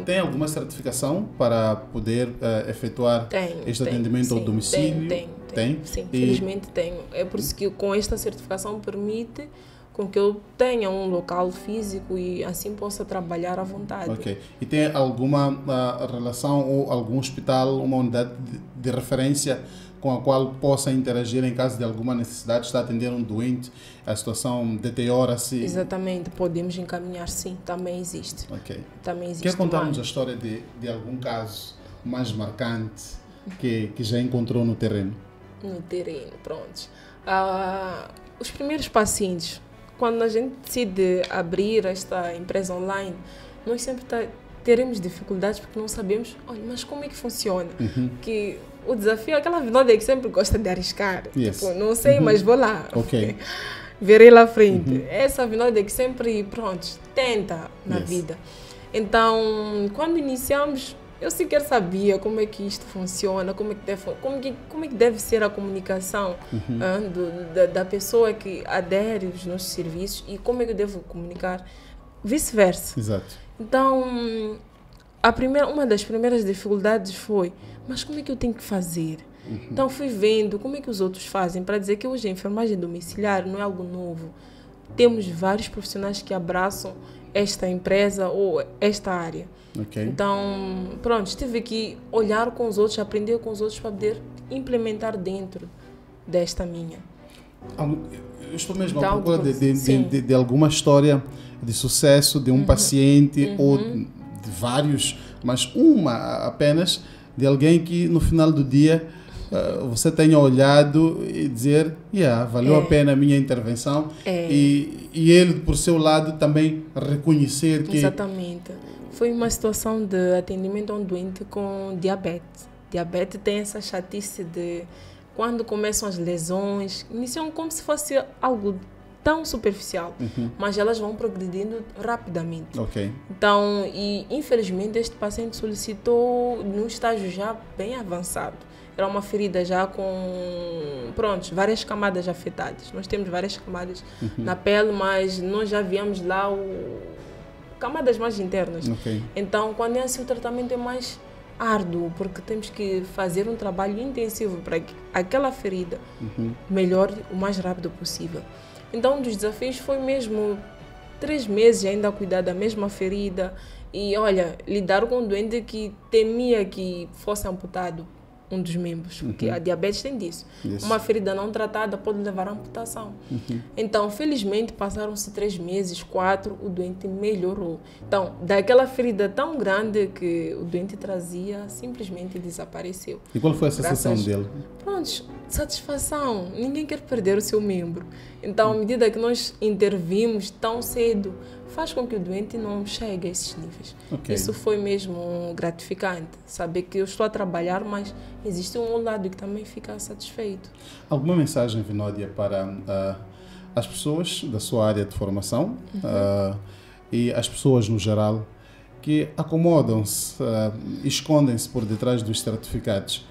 Tem alguma certificação para poder efetuar este atendimento ao domicílio? Tem? Sim, felizmente tenho. É por isso que com esta certificação permite com que eu tenha um local físico e assim possa trabalhar à vontade. E tem alguma relação ou algum hospital, uma unidade de referência com a qual possa interagir em caso de alguma necessidade, está a atender um doente, a situação deteriora-se? Exatamente, podemos encaminhar, sim, também existe. Também existe. Quer contar-nos a história de algum caso mais marcante que já encontrou no terreno? No terreno, pronto. Os primeiros pacientes, quando a gente decide abrir esta empresa online, nós sempre teremos dificuldades porque não sabemos, mas como é que funciona? Que o desafio é aquela Vinódia que sempre gosta de arriscar. Tipo, não sei, mas vou lá. Verei lá à frente. Essa Vinódia que sempre, tenta na vida. Então, quando iniciamos, eu sequer sabia como é que isto funciona, como é que deve ser a comunicação da pessoa que adere aos nossos serviços e como é que eu devo comunicar, vice-versa. Exato. Então, uma das primeiras dificuldades foi, mas como é que eu tenho que fazer? Então, fui vendo como é que os outros fazem, para dizer que hoje a enfermagem domiciliar não é algo novo. Temos vários profissionais que abraçam esta empresa ou esta área. Então, tive que olhar com os outros, aprender com os outros para poder implementar dentro desta minha. Eu estou mesmo à procura de alguma história de sucesso de um paciente ou de vários, mas uma apenas, de alguém que no final do dia você tenha olhado e dizer, valeu a pena a minha intervenção e ele, por seu lado, também reconhecer que... Exatamente. Foi uma situação de atendimento a um doente com diabetes. Diabetes tem essa chatice de, quando começam as lesões, iniciam como se fosse algo tão superficial, mas elas vão progredindo rapidamente. Então, infelizmente, este paciente solicitou num estágio já bem avançado. Era uma ferida já com, várias camadas afetadas. Nós temos várias camadas na pele, mas nós já víamos lá camadas mais internas. Então, quando é assim, o tratamento é mais árduo, porque temos que fazer um trabalho intensivo para que aquela ferida melhore o mais rápido possível. Então, um dos desafios foi mesmo 3 meses ainda a cuidar da mesma ferida e, lidar com um doente que temia que fosse amputado um dos membros, porque a diabetes tem disso. Uma ferida não tratada pode levar à amputação. Então, felizmente, passaram-se 3 meses, 4, o doente melhorou. Então, daquela ferida tão grande que o doente trazia, simplesmente desapareceu. E qual foi a sensação dele? satisfação. Ninguém quer perder o seu membro. Então, à medida que nós intervimos tão cedo, faz com que o doente não chegue a esses níveis. Isso foi mesmo gratificante. Saber que eu estou a trabalhar, mas existe um lado que também fica satisfeito. Alguma mensagem, Vinódia, para as pessoas da sua área de formação e as pessoas no geral que acomodam-se, escondem-se por detrás dos certificados?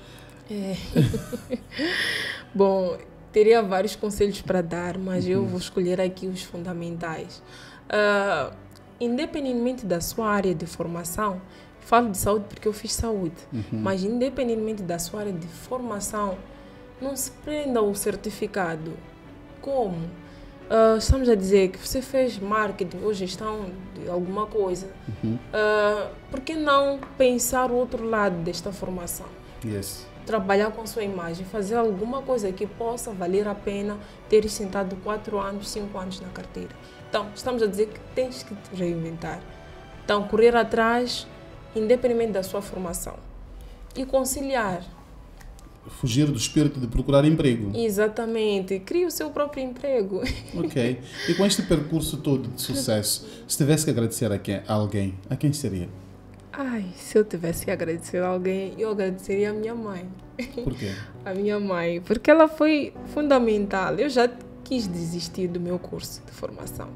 Bom, teria vários conselhos para dar, mas eu vou escolher aqui os fundamentais. Independentemente da sua área de formação, falo de saúde porque eu fiz saúde, mas independentemente da sua área de formação, não se prenda ao certificado. Como? Estamos a dizer que você fez marketing ou gestão de alguma coisa. Por que não pensar o outro lado desta formação? Yes. Trabalhar com a sua imagem, fazer alguma coisa que possa valer a pena ter sentado 4 anos, 5 anos na carteira. Então, estamos a dizer que tens que te reinventar. Então, correr atrás, independente da sua formação. E conciliar. Fugir do espírito de procurar emprego. Exatamente. Crie o seu próprio emprego. Ok. E com este percurso todo de sucesso, se tivesse que agradecer a alguém, a quem seria? Se eu tivesse que agradecer a alguém, eu agradeceria a minha mãe. Por quê? A minha mãe, porque ela foi fundamental. Eu já quis desistir do meu curso de formação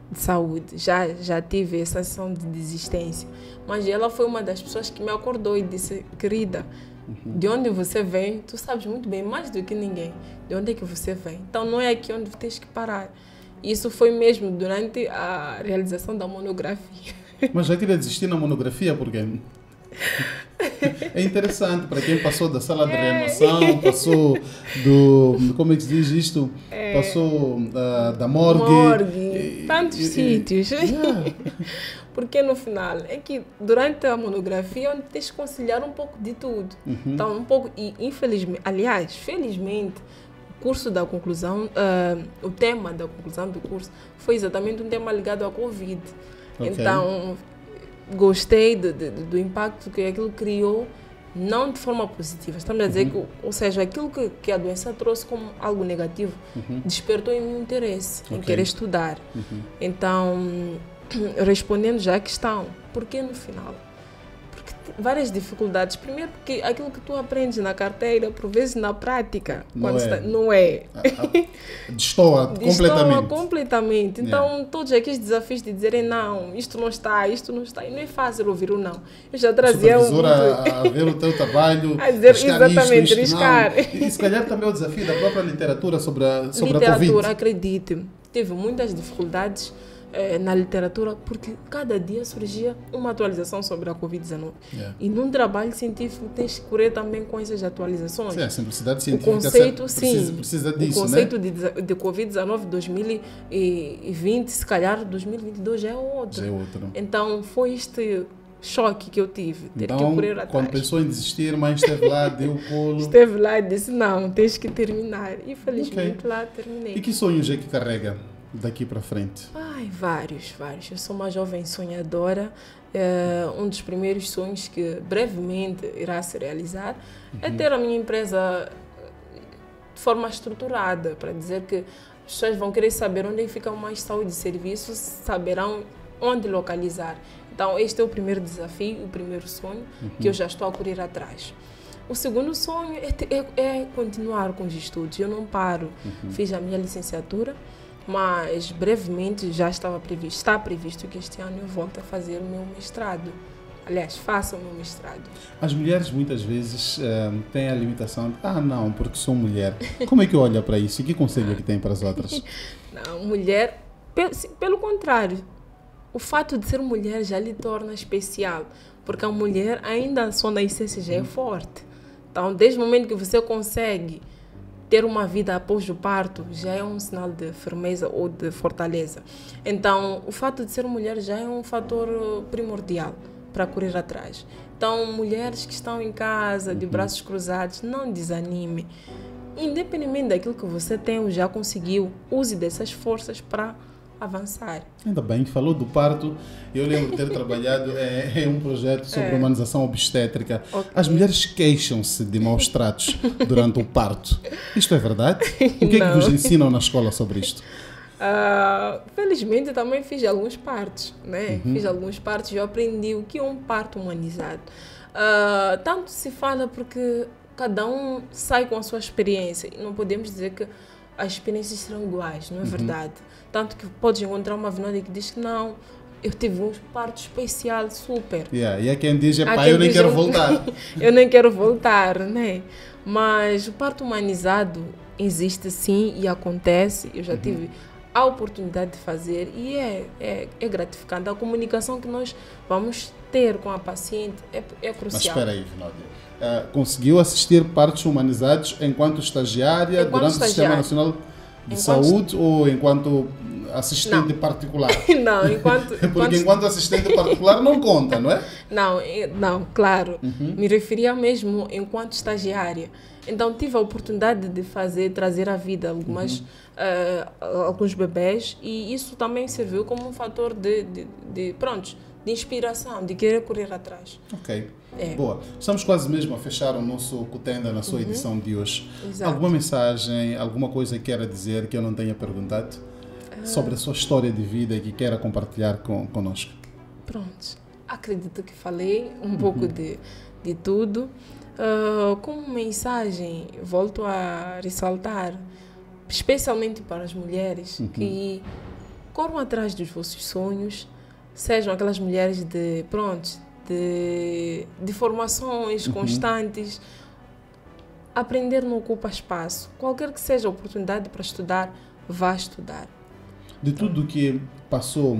de saúde. Já tive essa sensação de desistência. Mas ela foi uma das pessoas que me acordou e disse, querida, de onde você vem, tu sabes muito bem, mais do que ninguém, de onde é que você vem. Então não é aqui onde tens que parar. Isso foi mesmo durante a realização da monografia. Mas já queria desistir na monografia porque é interessante para quem passou da sala de reanimação, passou do, como é que se diz isto? Passou da morgue. Tantos sítios. Porque no final é que durante a monografia onde tens que conciliar um pouco de tudo. Então um pouco, e infelizmente, aliás, felizmente, o curso da conclusão, o tema da conclusão do curso foi exatamente um tema ligado à Covid. Então, gostei do impacto que aquilo criou, não de forma positiva. Estamos a dizer que, ou seja, aquilo que a doença trouxe como algo negativo, despertou em mim interesse, em querer estudar. Então, respondendo já à questão, por que no final? Porque várias dificuldades. Primeiro, porque aquilo que tu aprendes na carteira, por vezes na prática, não é. Destoa completamente. Então, todos aqueles desafios de dizerem não, isto não está, e não é fácil ouvir o não. Eu já trazia a ver o teu trabalho, a dizer exatamente, riscar. E se calhar também o desafio da própria literatura sobre a Covid. Literatura, acredite, teve muitas dificuldades na literatura, porque cada dia surgia uma atualização sobre a Covid-19. E num trabalho científico tens que correr também com essas atualizações. Sim, a simplicidade científica precisa disso, o conceito de Covid-19 2020, se calhar 2022 já é outro. Então foi este choque que eu tive, ter que correr atrás. Quando pensou em desistir, mas esteve lá, deu o colo. Esteve lá e disse, não, tens que terminar. E felizmente lá terminei. E que sonhos é que carrega daqui para frente? Vários. Eu sou uma jovem sonhadora. Um dos primeiros sonhos que brevemente irá se realizar é ter a minha empresa de forma estruturada, para dizer que as pessoas vão querer saber onde fica mais saúde e serviços, saberão onde localizar. Então, este é o primeiro desafio, o primeiro sonho que eu já estou a correr atrás. O segundo sonho é continuar com os estudos. Eu não paro. Fiz a minha licenciatura, mas brevemente está previsto que este ano eu volte a fazer o meu mestrado. Aliás, faça o meu mestrado. As mulheres muitas vezes têm a limitação de, não, porque sou mulher. Como é que olha para isso? E que conselho que tem para as outras? Não, mulher, pelo contrário, o fato de ser mulher já lhe torna especial, porque a mulher ainda só na essência já é forte. Então, desde o momento que você consegue ter uma vida após o parto, já é um sinal de firmeza ou de fortaleza. Então, o fato de ser mulher já é um fator primordial para correr atrás. Então, mulheres que estão em casa, de braços cruzados, não desanime. Independente daquilo que você tem ou já conseguiu, use dessas forças para avançar. Ainda bem que falou do parto. Eu lembro de ter trabalhado em um projeto sobre humanização obstétrica. Okay. As mulheres queixam-se de maus tratos durante o parto. Isto é verdade? O que é que vos ensinam na escola sobre isto? Felizmente também fiz alguns partos, né? Fiz alguns partos e eu aprendi o que é um parto humanizado. Tanto se fala porque cada um sai com a sua experiência. Não podemos dizer que as experiências serão iguais, não é verdade? Tanto que podes encontrar uma avenida que diz que não, eu tive um parto especial super. E há quem diz, pai, eu nem quero voltar. Eu nem quero voltar, né? Mas o parto humanizado existe sim e acontece. Eu já tive a oportunidade de fazer e é gratificante. A comunicação que nós vamos ter com a paciente é crucial. Mas espera aí, Vinódia. Conseguiu assistir partos humanizados enquanto estagiária durante o Sistema Nacional de Saúde ou enquanto assistente particular? Não, Porque enquanto assistente particular não conta, não é? Não, claro. Me referia mesmo enquanto estagiária. Então tive a oportunidade de trazer à vida alguns bebés e isso também serviu como um fator de inspiração, de querer correr atrás. Ok. Boa. Estamos quase mesmo a fechar o nosso Cutenda na sua edição de hoje. Exato. Alguma mensagem, alguma coisa que queira dizer que eu não tenha perguntado sobre a sua história de vida e que queira compartilhar conosco? Pronto. Acredito que falei um pouco de tudo. Como mensagem, volto a ressaltar, especialmente para as mulheres que corram atrás dos vossos sonhos, sejam aquelas mulheres de formações constantes. Aprender não ocupa espaço. Qualquer que seja a oportunidade para estudar, vá estudar. De tudo que passou,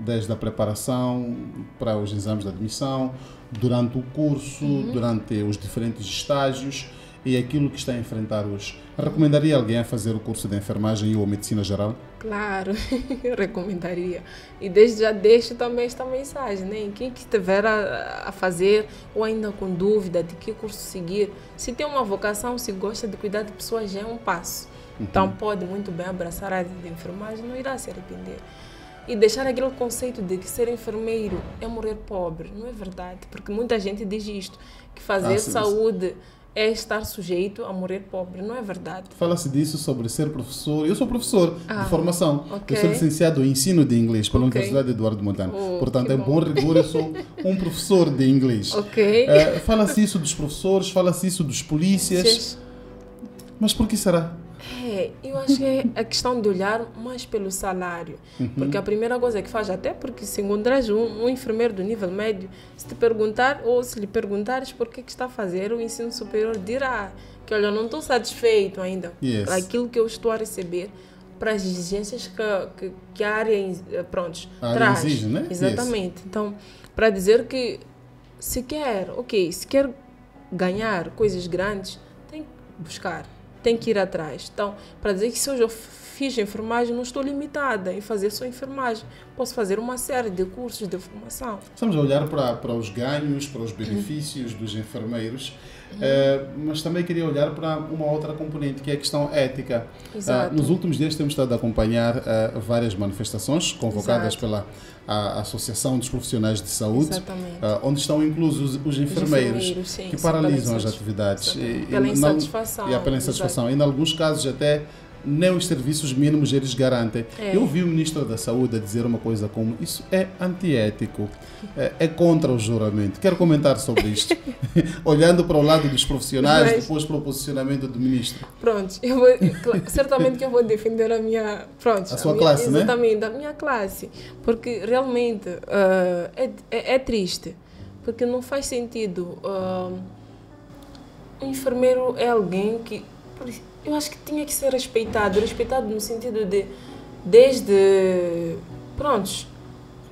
desde a preparação para os exames de admissão, durante o curso, durante os diferentes estágios e aquilo que está a enfrentar hoje, recomendaria alguém a fazer o curso de enfermagem ou medicina geral? Claro, eu recomendaria. E desde já deixo também esta mensagem, né? Quem que estiver a fazer ou ainda com dúvida de que curso seguir, se tem uma vocação, se gosta de cuidar de pessoas, já é um passo. Então pode muito bem abraçar a área de enfermagem, não irá se arrepender. E deixar aquele conceito de que ser enfermeiro é morrer pobre. Não é verdade, porque muita gente diz isto, que fazer saúde é estar sujeito a morrer pobre. Não é verdade. Fala-se disso sobre ser professor. Eu sou professor de formação. Okay. Eu sou licenciado em ensino de inglês pela Universidade Eduardo Mondlane. Portanto, em bom rigor, eu sou um professor de inglês. Fala-se isso dos professores, fala-se isso dos polícias. Mas por que será? Eu acho que é a questão de olhar mais pelo salário. Porque a primeira coisa que faz, até porque se encontrares um enfermeiro do nível médio, se te perguntar ou se lhe perguntares por que está a fazer o ensino superior, dirá que, olha, eu não estou satisfeito ainda para aquilo que eu estou a receber, para as exigências que a área, traz. Exige, né? Exatamente. Então, para dizer que se quer ganhar coisas grandes, tem que buscar. Tem que ir atrás. Então, para dizer que se hoje eu fiz enfermagem, não estou limitada em fazer só enfermagem. Posso fazer uma série de cursos de formação. Estamos a olhar para os ganhos, para os benefícios dos enfermeiros, mas também queria olhar para uma outra componente, que é a questão ética. Nos últimos dias temos estado a acompanhar várias manifestações convocadas pela a Associação dos Profissionais de Saúde, onde estão inclusos os enfermeiros que paralisam as atividades. Pela insatisfação. Pela insatisfação. E, em alguns casos, até nem os serviços mínimos eles garantem. Eu vi o Ministro da Saúde a dizer uma coisa como: isso é antiético, é contra o juramento. Quero comentar sobre isto, olhando para o lado dos profissionais, depois para o posicionamento do Ministro. Pronto, certamente que eu vou defender a minha... a sua classe, né? Exatamente, a minha classe. Porque realmente é triste, porque não faz sentido. Um enfermeiro é alguém que... Eu acho que tinha que ser respeitado no sentido de, desde,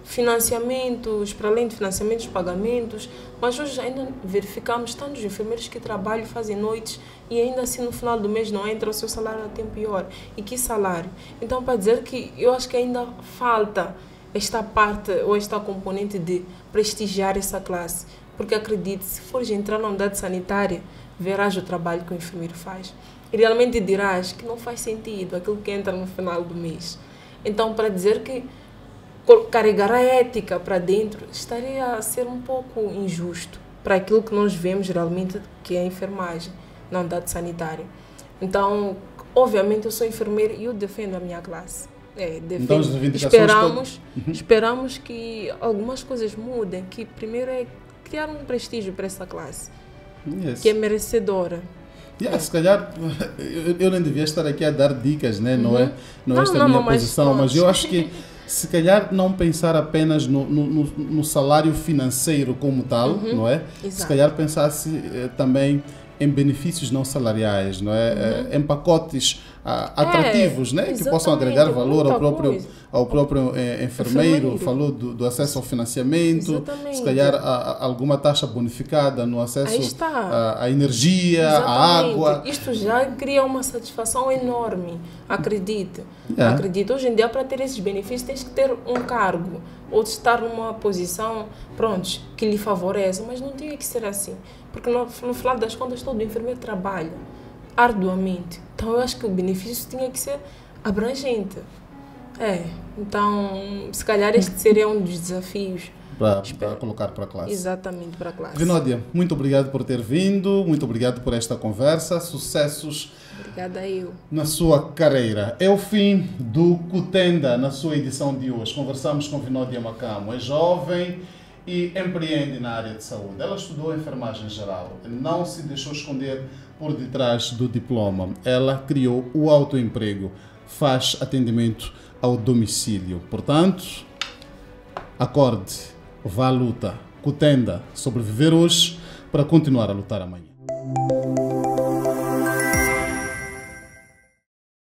financiamentos, para além de financiamentos, pagamentos, mas hoje ainda verificamos tantos enfermeiros que trabalham, fazem noites e ainda assim no final do mês não entra o seu salário a tempo e hora. E que salário? Então, para dizer que eu acho que ainda falta esta parte ou esta componente de prestigiar essa classe, porque acredite, se fores entrar na unidade sanitária, verás o trabalho que o enfermeiro faz. E realmente dirás que não faz sentido aquilo que entra no final do mês. Então, para dizer que carregar a ética para dentro estaria a ser um pouco injusto para aquilo que nós vemos realmente, que é a enfermagem, na unidade sanitária. Então, obviamente, eu sou enfermeira e eu defendo a minha classe. Então, as reivindicações esperamos que algumas coisas mudem, que primeiro é criar um prestígio para essa classe, que é merecedora. Se calhar eu nem devia estar aqui a dar dicas, né? Não é esta a minha posição, mas eu acho que se calhar não pensar apenas no salário financeiro como tal, não é? Exato. Se calhar pensasse também em benefícios não salariais, não é? Em pacotes atrativos, né? Que possam agregar valor ao próprio enfermeiro. Falou do acesso ao financiamento, exatamente. Se calhar alguma taxa bonificada no acesso à energia, à água. Isto já cria uma satisfação enorme, acredite. Acredito, hoje em dia, para ter esses benefícios, tens que ter um cargo ou estar numa posição, que lhe favoreça, mas não tinha que ser assim, porque no final das contas todo enfermeiro trabalha arduamente, então eu acho que o benefício tinha que ser abrangente. Então, se calhar este seria um dos desafios para colocar para a classe. Exatamente, para a classe. Vinódia, muito obrigado por ter vindo, muito obrigado por esta conversa, sucessos. Obrigada eu. Na sua carreira. É o fim do Kutenda na sua edição de hoje. Conversamos com Vinódia Macamo. É jovem e empreende na área de saúde. Ela estudou enfermagem geral. Não se deixou esconder por detrás do diploma. Ela criou o autoemprego. Faz atendimento ao domicílio. Portanto, acorde, vá à luta. Kutenda, sobreviver hoje para continuar a lutar amanhã.